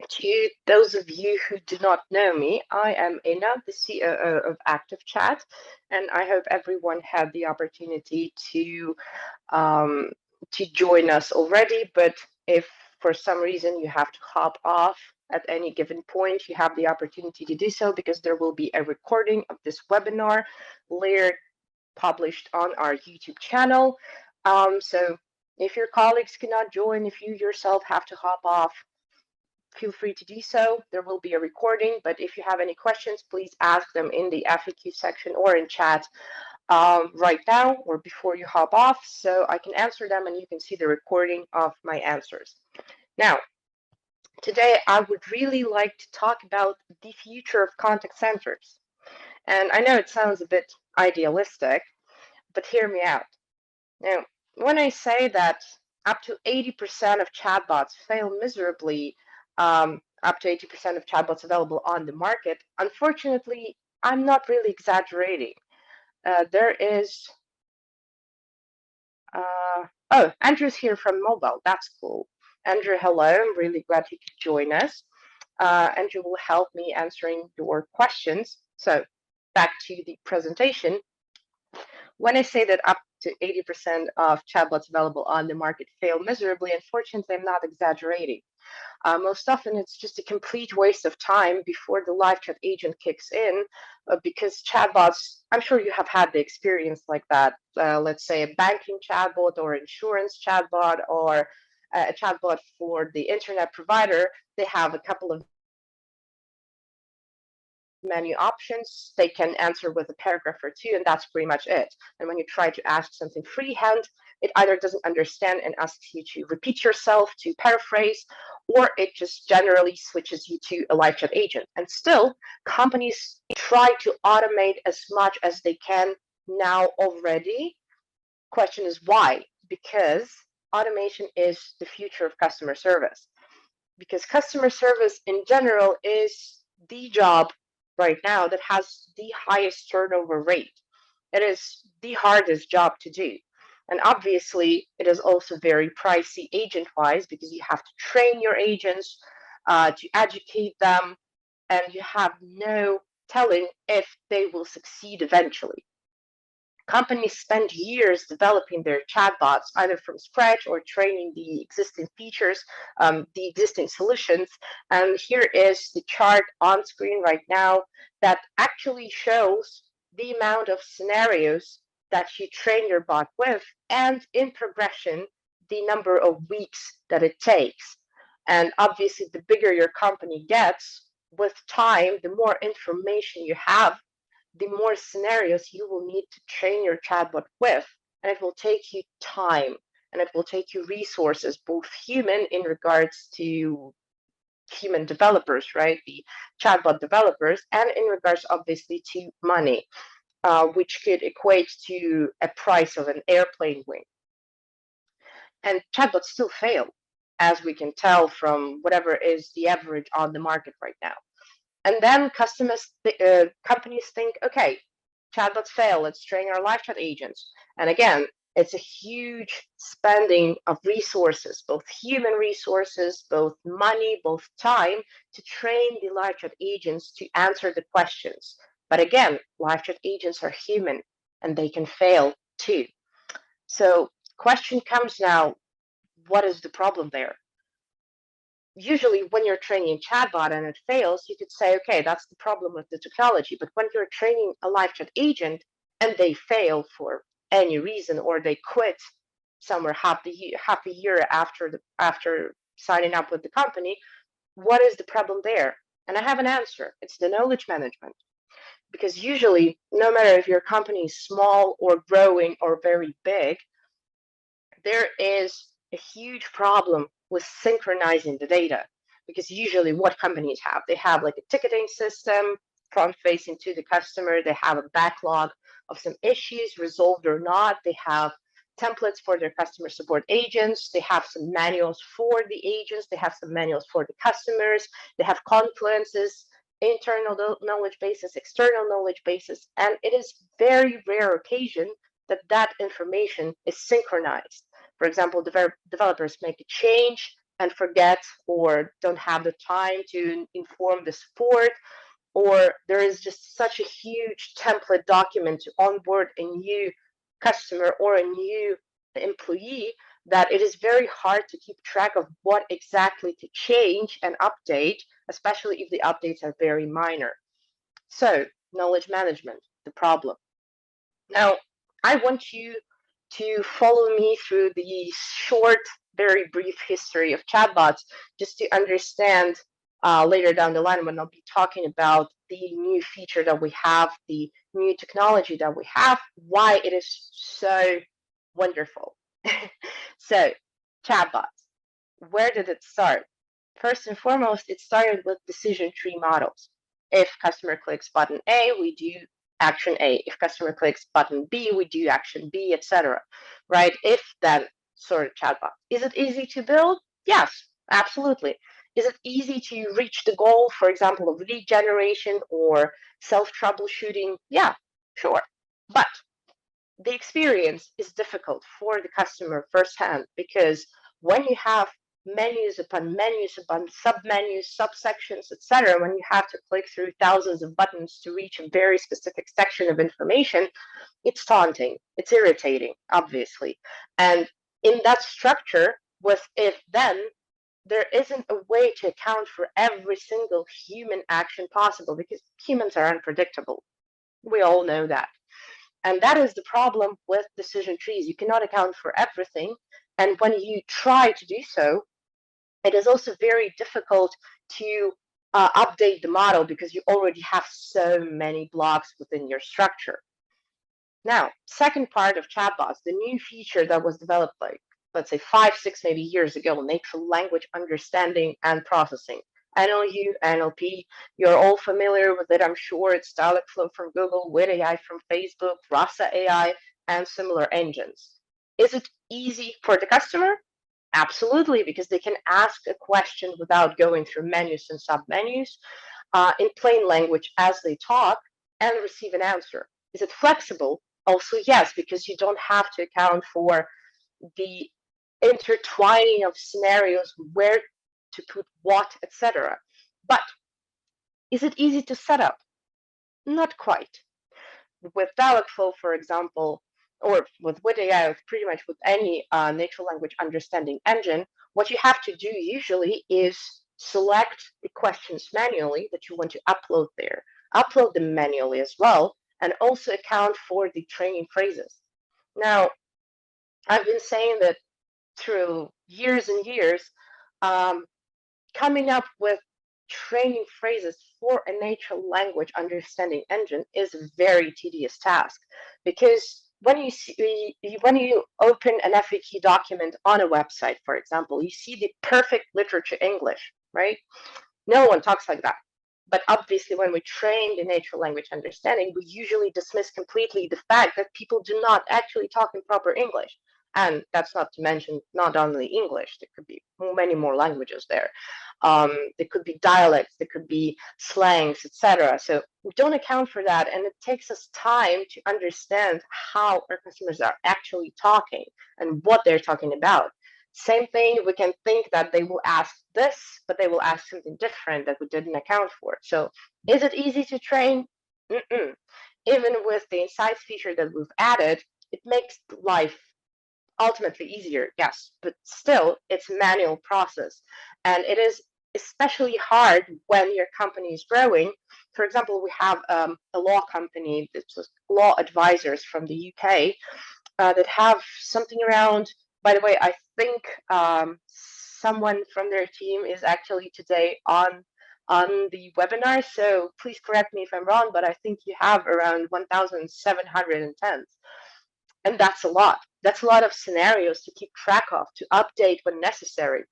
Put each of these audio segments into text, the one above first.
To those of you who do not know me, I am Ina, the COO of Activechat, and I hope everyone had the opportunity um, to join us already. But if for some reason you have to hop off at any given point, you have the opportunity to do so because there will be a recording of this webinar later published on our YouTube channel. So if your colleagues cannot join, if you yourself have to hop off, feel free to do so. There will be a recording, but if you have any questions, please ask them in the FAQ section or in chat right now or before you hop off, so I can answer them and you can see the recording of my answers. Now, today I would really like to talk about the future of contact centers. And I know it sounds a bit idealistic, but hear me out. Now, when I say that up to 80% of chatbots fail miserably, up to 80% of chatbots available on the market, unfortunately, I'm not really exaggerating. There is, oh, Andrew's here from mobile. That's cool. Andrew, hello. I'm really glad you could join us. Andrew will help me answering your questions. So back to the presentation. When I say that up to 80% of chatbots available on the market fail miserably, unfortunately, I'm not exaggerating. Most often, it's just a complete waste of time before the live chat agent kicks in, because chatbots, I'm sure you have had the experience like that. Let's say a banking chatbot or insurance chatbot or a chatbot for the internet provider. They have a couple of menu options. They can answer with a paragraph or two, and that's pretty much it. And when you try to ask something freehand, it either doesn't understand and asks you to repeat yourself, to paraphrase, or it just generally switches you to a live chat agent. And still, companies try to automate as much as they can now already. Question is why? Because automation is the future of customer service. Because customer service in general is the job right now that has the highest turnover rate. It is the hardest job to do. And obviously, it is also very pricey agent wise because you have to train your agents, to educate them, and you have no telling if they will succeed eventually. Companies spend years developing their chatbots, either from scratch or training the existing features, the existing solutions. And here is the chart on screen right now that actually shows the amount of scenarios that you train your bot with, and in progression, the number of weeks that it takes. And obviously, the bigger your company gets, with time, the more information you have, the more scenarios you will need to train your chatbot with, and it will take you time and it will take you resources, both human in regards to human developers, right? The chatbot developers, and in regards, obviously, to money, which could equate to a price of an airplane wing. And chatbots still fail, as we can tell from whatever is the average on the market right now. And then companies think, okay, chatbots fail, let's train our live chat agents. And again, it's a huge spending of resources, both human resources, both money, both time, to train the live chat agents to answer the questions. But again, live chat agents are human and they can fail too. So question comes now, what is the problem there? Usually when you're training a chatbot and it fails, you could say, okay, that's the problem with the technology. But when you're training a live chat agent and they fail for any reason, or they quit somewhere half a year after signing up with the company, what is the problem there? And I have an answer. It's the knowledge management. Because usually, no matter if your company is small or growing or very big, there is a huge problem with synchronizing the data, because usually what companies have, they have like a ticketing system front facing to the customer, they have a backlog of some issues resolved or not, they have templates for their customer support agents, they have some manuals for the agents, they have some manuals for the customers, they have confluences, internal knowledge bases, external knowledge bases, and it is very rare occasion that that information is synchronized. For example, developers make a change and forget or don't have the time to inform the support, or there is just such a huge template document to onboard a new customer or a new employee that it is very hard to keep track of what exactly to change and update, especially if the updates are very minor. So, knowledge management, the problem. Now, I want you to follow me through the short, very brief history of chatbots just to understand later down the line when I'll be talking about the new feature that we have, the new technology that we have, why it is so wonderful. So, chatbots, where did it start? First and foremost, it started with decision tree models. If customer clicks button A, we do action A. If customer clicks button B, we do action B, etc. Right? If then sort of chatbot. Is it easy to build? Yes, absolutely. Is it easy to reach the goal, for example, of lead generation or self-troubleshooting? Yeah, sure. But the experience is difficult for the customer firsthand because when you have menus upon sub-menus, subsections, etc., when you have to click through thousands of buttons to reach a very specific section of information, it's daunting, it's irritating, obviously. And in that structure, with if then, there isn't a way to account for every single human action possible because humans are unpredictable. We all know that. And that is the problem with decision trees. You cannot account for everything. And when you try to do so, it is also very difficult to update the model because you already have so many blocks within your structure. Now, second part of chatbots, the new feature that was developed like, let's say 5, 6, maybe years ago, natural language understanding and processing. NLU, NLP, you're all familiar with it, I'm sure. It's Dialogflow from Google, with AI from Facebook, Rasa AI, and similar engines. Is it easy for the customer? Absolutely, because they can ask a question without going through menus and submenus in plain language as they talk and receive an answer. Is it flexible? Also, yes, because you don't have to account for the intertwining of scenarios, where to put what, etc. But is it easy to set up? Not quite. With Dialogflow, for example, or with AI, pretty much with any natural language understanding engine, what you have to do usually is select the questions manually that you want to upload there, upload them manually as well, and also account for the training phrases. Now, I've been saying that through years and years, um, coming up with training phrases for a natural language understanding engine is a very tedious task because when you open an FAQ document on a website, for example, you see the perfect literature English, right? No one talks like that. But obviously, when we train the natural language understanding, we usually dismiss completely the fact that people do not actually talk in proper English. And that's not to mention not only English, there could be many more languages there. There could be dialects, there could be slangs, etc. So we don't account for that, and it takes us time to understand how our customers are actually talking and what they're talking about. Same thing, we can think that they will ask this, but they will ask something different that we didn't account for. So is it easy to train? Mm-mm. Even with the insights feature that we've added, it makes life ultimately easier, yes, but still it's a manual process. And it is especially hard when your company is growing. For example, we have a law company, this was law advisors from the UK, that have something around, by the way, I think someone from their team is actually today on the webinar, so please correct me if I'm wrong, but I think you have around 1,710. And that's a lot. That's a lot of scenarios to keep track of, to update when necessary.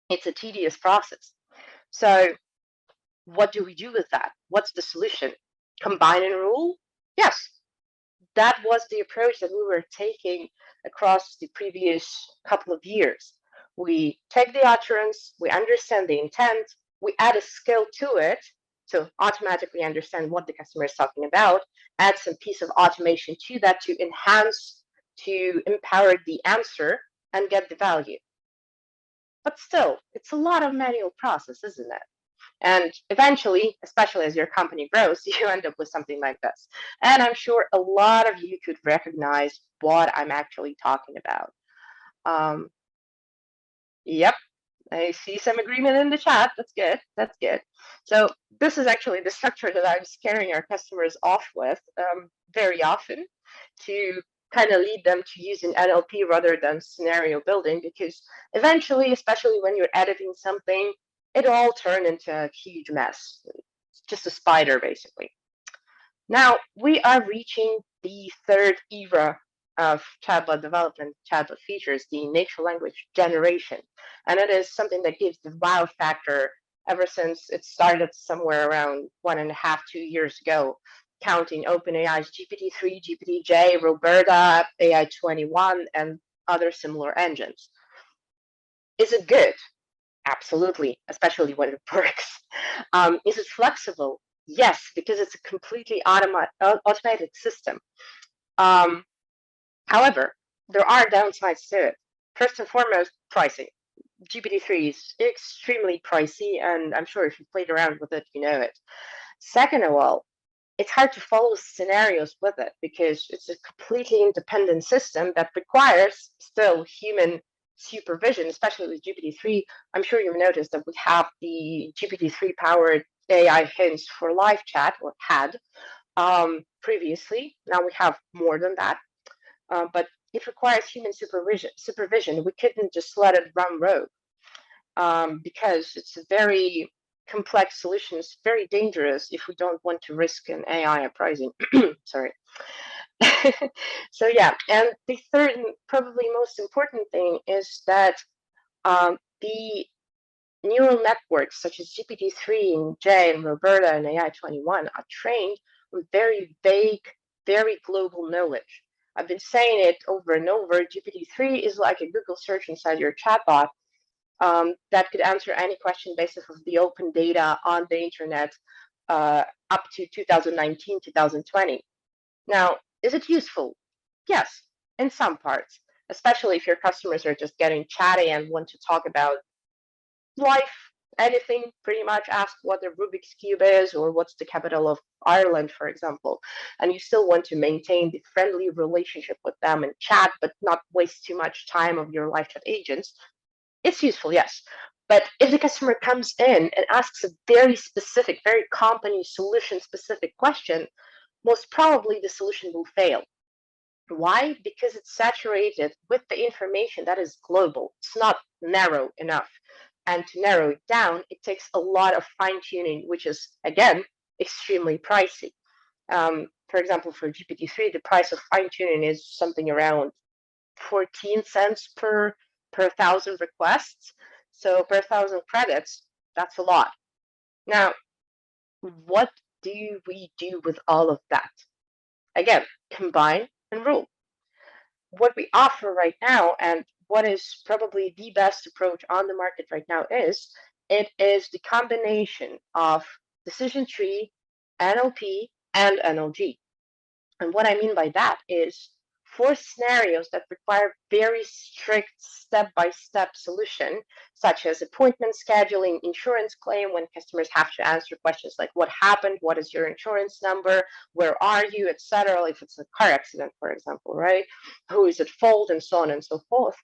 It's a tedious process. So what do we do with that? What's the solution? Combine and rule? Yes, that was the approach that we were taking across the previous couple of years. We take the utterance, we understand the intent, we add a skill to it to automatically understand what the customer is talking about, add some piece of automation to that to enhance, to empower the answer and get the value. But still, it's a lot of manual process, isn't it? And eventually, especially as your company grows, you end up with something like this. And I'm sure a lot of you could recognize what I'm actually talking about. Um, yep, I see some agreement in the chat. That's good. That's good. So this is actually the structure that I'm scaring our customers off with very often to kind of lead them to using NLP rather than scenario building, because eventually, especially when you're editing something, it'll all turn into a huge mess. It's just a spider, basically. Now, we are reaching the third era of chatbot development, chatbot features, the natural language generation. And it is something that gives the wow factor ever since it started somewhere around 1.5, 2 years ago, counting OpenAI's GPT-3, GPT-J, Roberta, AI-21, and other similar engines. Is it good? Absolutely, especially when it works. Is it flexible? Yes, because it's a completely automated system. Um, However, there are downsides to it. First and foremost, pricing. GPT-3 is extremely pricey, and I'm sure if you played around with it, you know it. Second of all, it's hard to follow scenarios with it because it's a completely independent system that requires still human supervision, especially with GPT-3. I'm sure you've noticed that we have the GPT-3 powered AI hints for live chat, or had previously. Now we have more than that, but it requires human supervision. We couldn't just let it run rogue because it's a very complex solution. It's very dangerous if we don't want to risk an AI uprising. Sorry. So yeah, and the third and probably most important thing is that the neural networks such as GPT-3 and J and Roberta and AI-21 are trained with very vague, very global knowledge. I've been saying it over and over. GPT-3 is like a Google search inside your chatbot that could answer any question based off of the open data on the internet up to 2019, 2020. Now, is it useful? Yes, in some parts, especially if your customers are just getting chatty and want to talk about life, anything, pretty much. Ask what the Rubik's Cube is or what's the capital of Ireland, for example. And you still want to maintain the friendly relationship with them and chat, but not waste too much time of your live chat agents. It's useful, yes. But if the customer comes in and asks a very specific, very company solution specific question, most probably the solution will fail. Why? Because it's saturated with the information that is global. It's not narrow enough. And to narrow it down, it takes a lot of fine tuning, which is, again, extremely pricey. For example, for GPT-3, the price of fine tuning is something around 14 cents per 1,000 requests. So per 1,000 credits, that's a lot. Now, what do we do with all of that? Again, combine and rule. What we offer right now, and what is probably the best approach on the market right now, is it is the combination of decision tree, NLP, and NLG. And what I mean by that is for scenarios that require very strict step-by-step solution, such as appointment scheduling, insurance claim, when customers have to answer questions like what happened, what is your insurance number, where are you, etc. If it's a car accident, for example, right? Who is at fault, and so on and so forth.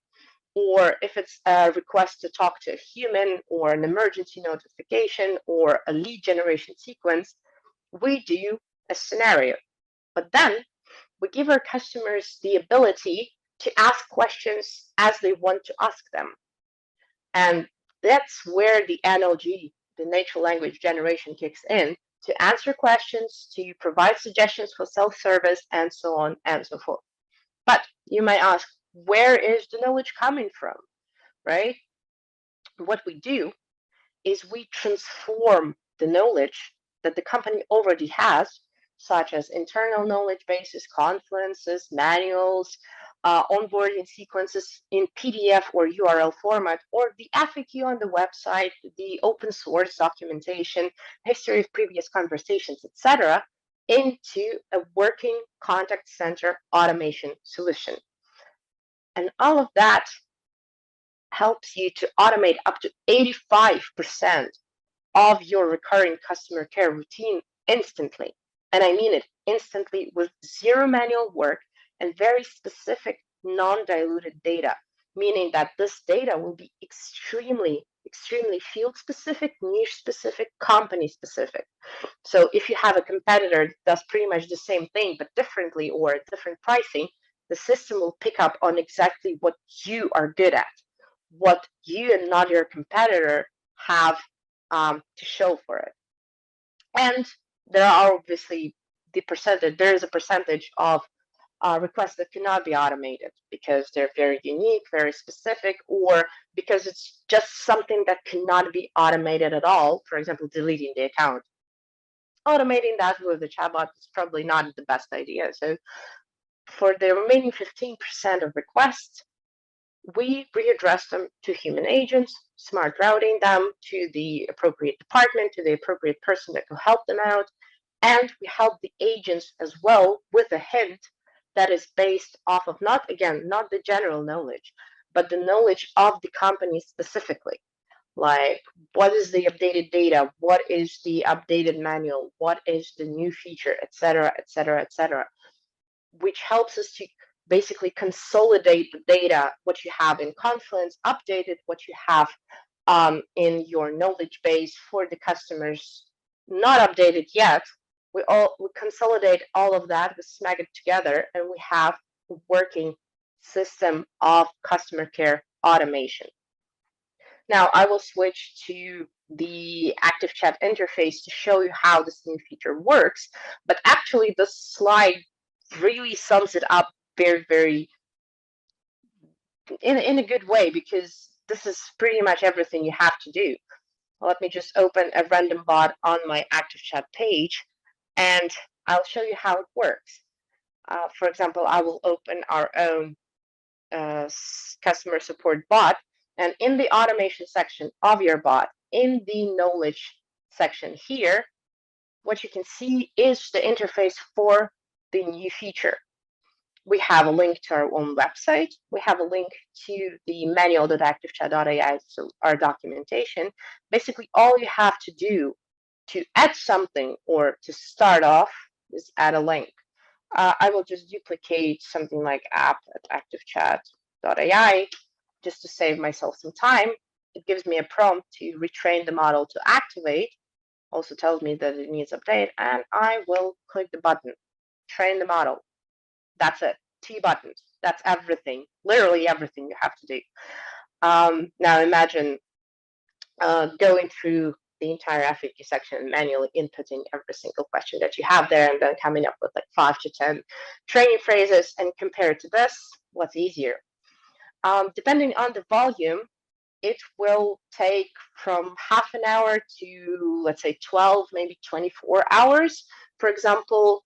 Or if it's a request to talk to a human, or an emergency notification, or a lead generation sequence, we do a scenario. But then we give our customers the ability to ask questions as they want to ask them. And that's where the NLG, the natural language generation, kicks in to answer questions, to provide suggestions for self-service, and so on and so forth. But you might ask, where is the knowledge coming from, right? What we do is we transform the knowledge that the company already has, such as internal knowledge bases, conferences, manuals, onboarding sequences in PDF or URL format, or the FAQ on the website, the open source documentation, history of previous conversations, etc., into a working contact center automation solution. And all of that helps you to automate up to 85% of your recurring customer care routine instantly. And I mean it, instantly, with zero manual work and very specific non-diluted data, meaning that this data will be extremely field specific, niche specific, company specific. So if you have a competitor that does pretty much the same thing but differently or different pricing, the system will pick up on exactly what you are good at, what you and not your competitor have to show for it. And there are obviously there is a percentage of requests that cannot be automated because they're very unique, very specific, or because it's just something that cannot be automated at all. For example, deleting the account. Automating that with a chatbot is probably not the best idea. So for the remaining 15% of requests, we readdress them to human agents, smart routing them to the appropriate department, to the appropriate person that will help them out. And we help the agents as well with a hint that is based off of not the general knowledge, but the knowledge of the company specifically. Like, what is the updated data? What is the updated manual? What is the new feature, etc., etc., etc., which helps us to basically consolidate the data, what you have in Confluence, update it, what you have in your knowledge base for the customers not updated yet. We consolidate all of that, we snag it together, and we have a working system of customer care automation. Now I will switch to the Activechat interface to show you how this new feature works. But actually, this slide really sums it up very in a good way, because this is pretty much everything you have to do. Let me just open a random bot on my Activechat page, and I'll show you how it works. For example, I will open our own customer support bot, and in the automation section of your bot, in the knowledge section here, what you can see is the interface for the new feature. We have a link to our own website. We have a link to the manual.activechat.ai, so our documentation. Basically, all you have to do to add something or to start off is add a link. I will just duplicate something like app@activechat.ai just to save myself some time. It gives me a prompt to retrain the model to activate. Also tells me that it needs update, and I will click the button, train the model. That's it. 2 buttons. That's everything. Literally everything you have to do. Now imagine going through the entire FAQ section and manually inputting every single question that you have there, and then coming up with like 5 to 10 training phrases, and compared to this, what's easier? Depending on the volume, it will take from half an hour to, let's say, 12, maybe 24 hours. For example,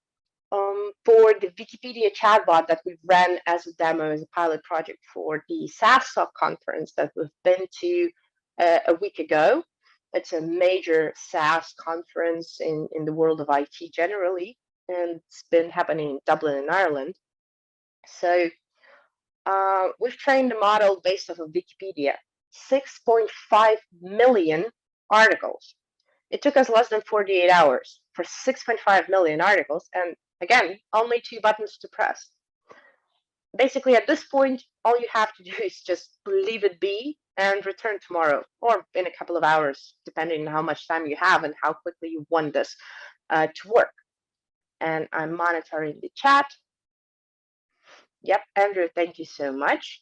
for the Wikipedia chatbot that we ran as a demo, as a pilot project for the SaaS Talk conference that we've been to a week ago. It's a major SaaS conference in the world of IT generally, and it's been happening in Dublin in Ireland. So we've trained the model based off of Wikipedia, 6.5 million articles. It took us less than 48 hours for 6.5 million articles, and again, only 2 buttons to press. Basically, at this point, all you have to do is just leave it be and return tomorrow, or in a couple of hours, depending on how much time you have and how quickly you want this to work. And I'm monitoring the chat. Yep, Andrew, thank you so much.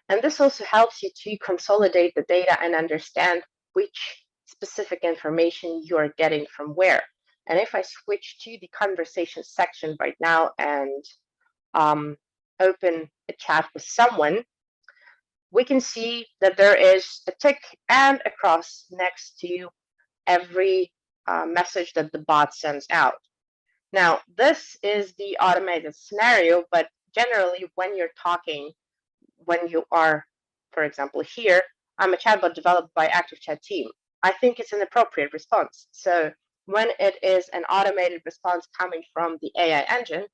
And this also helps you to consolidate the data and understand which specific information you are getting from where. And if I switch to the conversation section right now and open a chat with someone, we can see that there is a tick and a cross next to every message that the bot sends out. Now, this is the automated scenario, but generally when you're talking, when you are, for example, here, I'm a chatbot developed by Activechat team. I think it's an appropriate response. So when it is an automated response coming from the AI engine,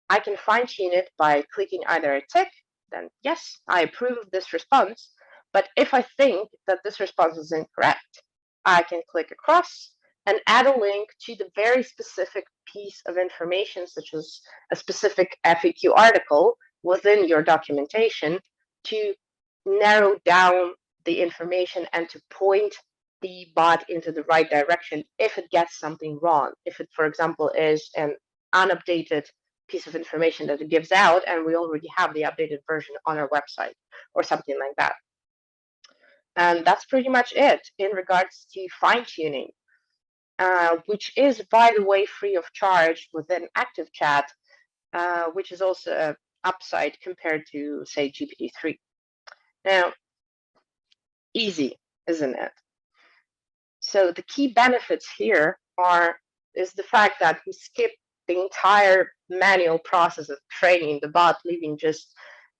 I can fine-tune it by clicking either a tick then yes, I approve of this response. But if I think that this response is incorrect, I can click across and add a link to the very specific piece of information, such as a specific FAQ article within your documentation, to narrow down the information and to point the bot into the right direction if it gets something wrong. If it, for example, is an unupdated piece of information that it gives out and we already have the updated version on our website or something like that. And that's pretty much it in regards to fine-tuning, which is, by the way, free of charge within Activechat, which is also an upside compared to, say, GPT-3. Now, easy, isn't it? So the key benefits here is the fact that we skip the entire manual process of training the bot, leaving just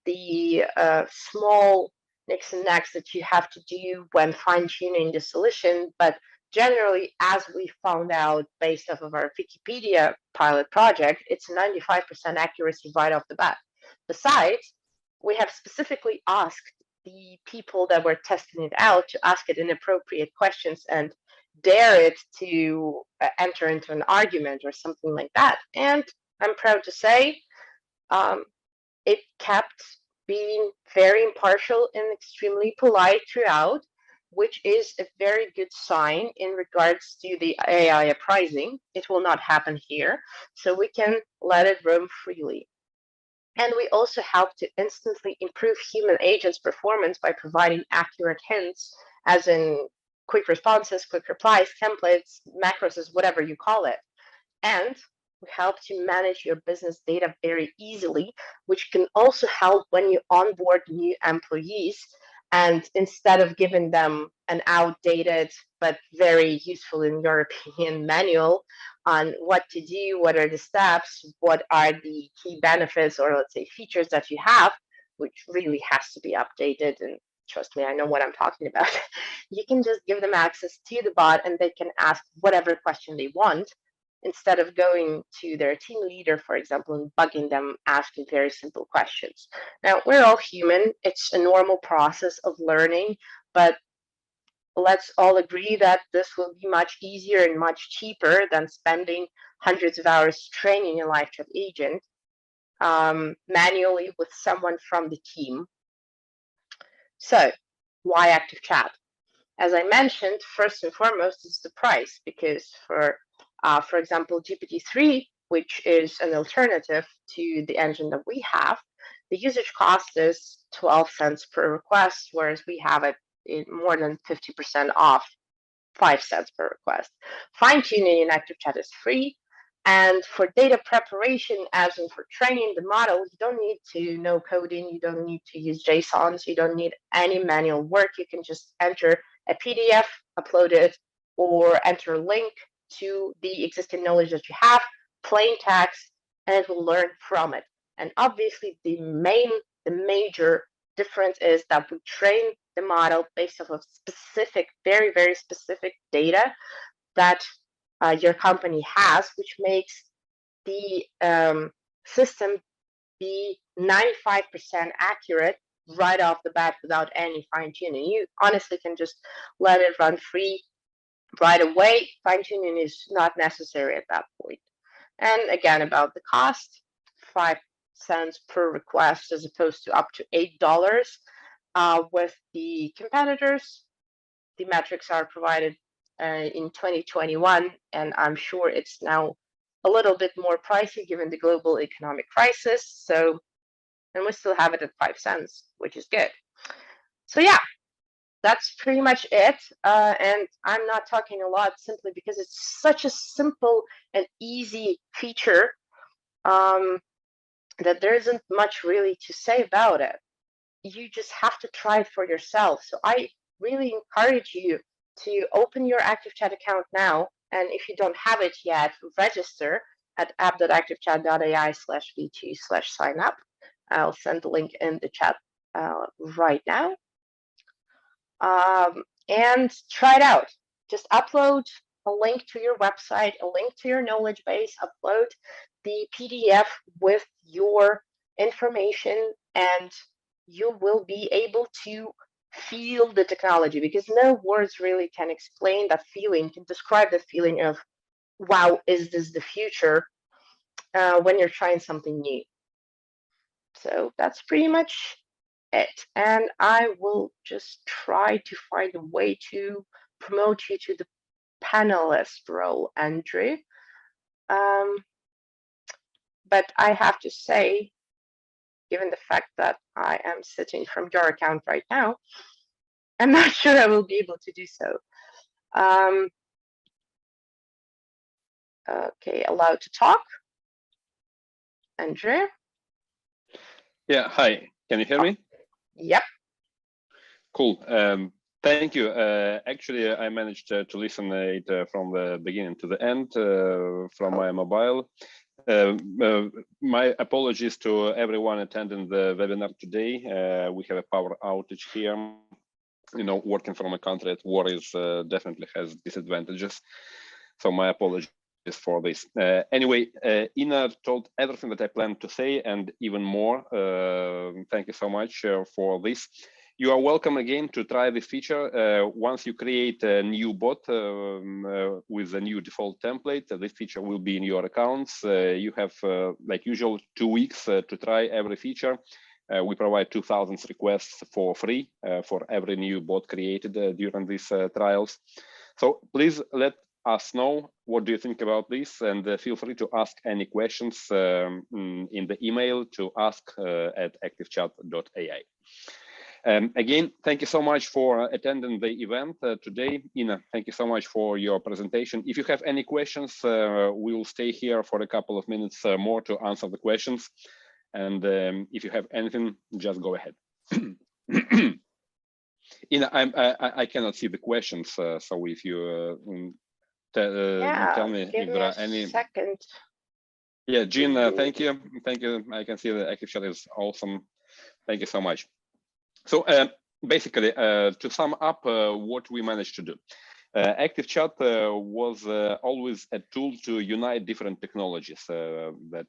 the small nicks and knacks that you have to do when fine-tuning the solution. But generally, as we found out based off of our Wikipedia pilot project, it's 95% accuracy right off the bat. Besides, we have specifically asked the people that were testing it out to ask it inappropriate questions and dare it to enter into an argument or something like that. And I'm proud to say it kept being very impartial and extremely polite throughout, which is a very good sign in regards to the AI appraising. It will not happen here, so we can let it roam freely. And we also help to instantly improve human agents' performance by providing accurate hints, as in quick responses, quick replies, templates, macros, whatever you call it. And we help to manage your business data very easily, which can also help when you onboard new employees. And instead of giving them an outdated but very useful, in your opinion, manual on what to do, what are the steps, what are the key benefits or, let's say, features that you have, which really has to be updated. And trust me, I know what I'm talking about. You can just give them access to the bot and they can ask whatever question they want, instead of going to their team leader, for example, and bugging them, asking very simple questions. Now, we're all human. It's a normal process of learning, but let's all agree that this will be much easier and much cheaper than spending hundreds of hours training a live chat agent manually with someone from the team. So, why Activechat? As I mentioned, first and foremost is the price, because for example, GPT-3, which is an alternative to the engine that we have, the usage cost is 12 cents per request, whereas we have it more than 50% off, 5 cents per request. Fine-tuning in Activechat is free. And for data preparation, as in for training the model, you don't need to know coding, you don't need to use JSONs, you don't need any manual work. You can just enter a PDF, upload it, or enter a link to the existing knowledge that you have, plain text, and it will learn from it. And obviously, the major difference is that we train the model based off of specific, very, very specific data that your company has, which makes the system be 95% accurate right off the bat without any fine-tuning. You honestly can just let it run free right away. Fine-tuning is not necessary at that point. And again, about the cost, 5 cents per request as opposed to up to $8 with the competitors. The metrics are provided in 2021, and I'm sure it's now a little bit more pricey given the global economic crisis. So, and we still have it at 5 cents, which is good. So yeah, that's pretty much it. And I'm not talking a lot simply because it's such a simple and easy feature that there isn't much really to say about it. You just have to try it for yourself. So I really encourage you to open your Activechat account now. And if you don't have it yet, register at app.activechat.ai/v2/sign up. I'll send the link in the chat right now. And try it out. Just upload a link to your website, a link to your knowledge base, upload the PDF with your information, and you will be able to feel the technology, because no words really can explain that feeling, can describe the feeling of, wow, is this the future, when you're trying something new. So that's pretty much it. And I will just try to find a way to promote you to the panelist role, Andrew. Um, but I have to say, given the fact that I am sitting from your account right now, I'm not sure I will be able to do so. Um, okay, allowed to talk, Andrew? Yeah, hi. Can you hear me? Yep. Cool. Thank you. Actually, I managed to listen it from the beginning to the end from my mobile. My apologies to everyone attending the webinar today. We have a power outage here. You know, working from a country at war is definitely has disadvantages. So my apologies for this. Anyway, Ina told everything that I planned to say and even more. Thank you so much for this. You are welcome again to try this feature. Once you create a new bot with a new default template, this feature will be in your accounts. You have, like usual, 2 weeks to try every feature. We provide 2,000 requests for free for every new bot created during these trials. So please let us know what do you think about this, and feel free to ask any questions in the email to ask@activechat.ai. Again, thank you so much for attending the event today. Ina, thank you so much for your presentation. If you have any questions, we will stay here for a couple of minutes more to answer the questions. And if you have anything, just go ahead. Ina, I cannot see the questions, so if you tell me give if me there a are any. second. Yeah, Jean, thank you. Thank you. I can see the Activechat is awesome. Thank you so much. So basically, to sum up what we managed to do, Activechat was always a tool to unite different technologies that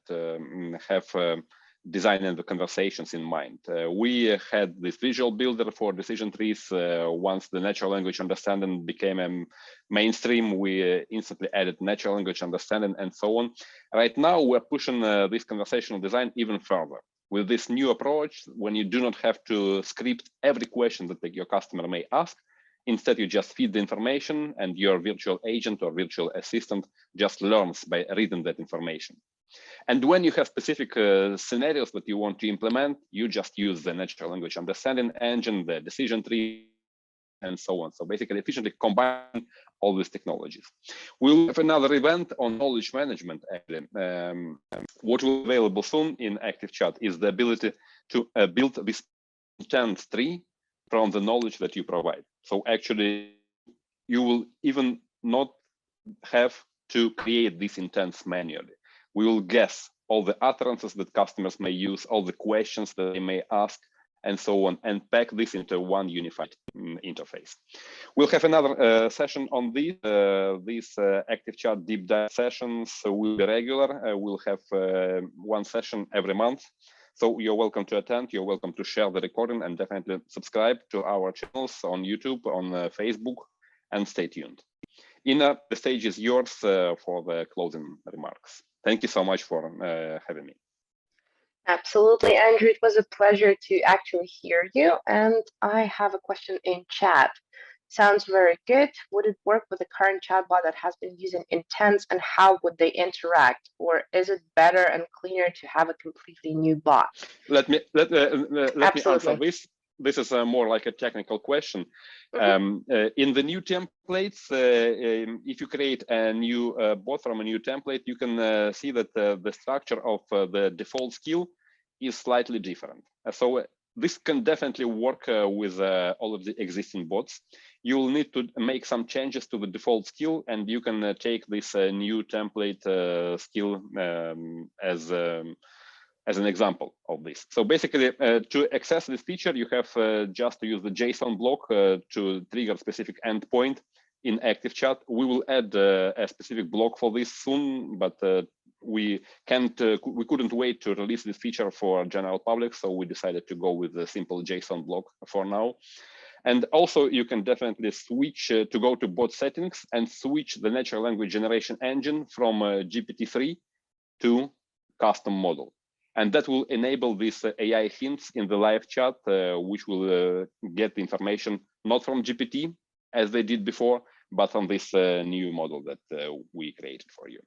have design and the conversations in mind. We had this visual builder for decision trees. Once the natural language understanding became a mainstream, we instantly added natural language understanding and so on. Right now, we're pushing this conversational design even further. With this new approach, when you do not have to script every question that your customer may ask, instead you just feed the information and your virtual agent or virtual assistant just learns by reading that information. And when you have specific scenarios that you want to implement, you just use the natural language understanding engine, the decision tree, and so on. So basically efficiently combine all these technologies. We'll have another event on knowledge management. What will be available soon in Activechat is the ability to build this intent tree from the knowledge that you provide. So actually, you will even not have to create these intents manually. We will guess all the utterances that customers may use, all the questions that they may ask, and so on, and pack this into one unified interface. We'll have another session on this. These Activechat deep dive sessions will be regular. We'll have one session every month. So you're welcome to attend. You're welcome to share the recording, and definitely subscribe to our channels on YouTube, on Facebook, and stay tuned. Ina, the stage is yours for the closing remarks. Thank you so much for having me. Absolutely, Andrew. It was a pleasure to actually hear you. And I have a question in chat. Sounds very good. Would it work with the current chatbot that has been using intents, and how would they interact? Or is it better and cleaner to have a completely new bot? Let me answer this. This is more like a technical question. In the new templates, if you create a new bot from a new template, you can see that the structure of the default skill is slightly different. So this can definitely work with all of the existing bots. You will need to make some changes to the default skill, and you can take this new template skill as an example of this. So basically, to access this feature, you have just to use the JSON block to trigger a specific endpoint in Activechat. We will add a specific block for this soon, but we couldn't wait to release this feature for general public, so we decided to go with the simple JSON block for now. And also, you can definitely switch to go to bot settings and switch the natural language generation engine from GPT-3 to custom model. And that will enable these AI hints in the live chat, which will get the information not from GPT, as they did before, but on this new model that we created for you.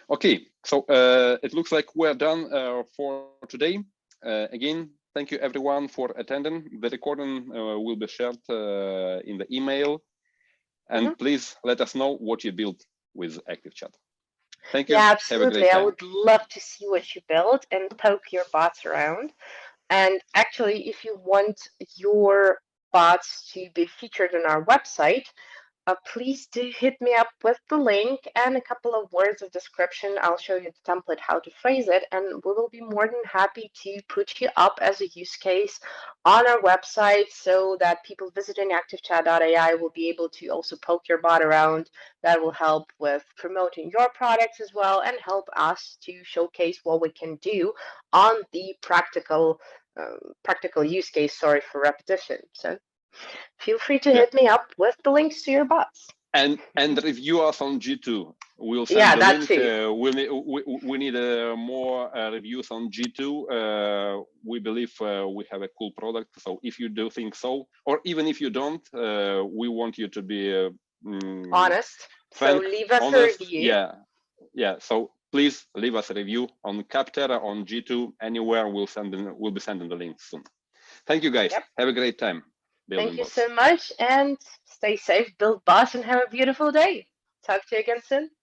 Okay, so it looks like we're done for today. Again, thank you everyone for attending. The recording will be shared in the email. And please let us know what you built with Activechat. Thank you. Yeah, Have a absolutely. great I time. would love to see what you build and poke your bots around. And actually, if you want your bots to be featured on our website, please do hit me up with the link and a couple of words of description. I'll show you the template, how to phrase it, and we will be more than happy to put you up as a use case on our website so that people visiting activechat.ai will be able to also poke your bot around. That will help with promoting your products as well and help us to showcase what we can do on the practical use case. Sorry for repetition. So feel free to hit me up with the links to your bots. And review us on G2. We'll send Yeah, the that link. too. We need more reviews on G2. We believe we have a cool product. So if you do think so, or even if you don't, we want you to be Honest. So leave us a review. Yeah. So please leave us a review on Capterra, on G2, anywhere. We'll be sending the link soon. Thank you, guys. Yep. Have a great time. Thank you Bots. so much, and stay safe, build bots, and have a beautiful day. Talk to you again soon.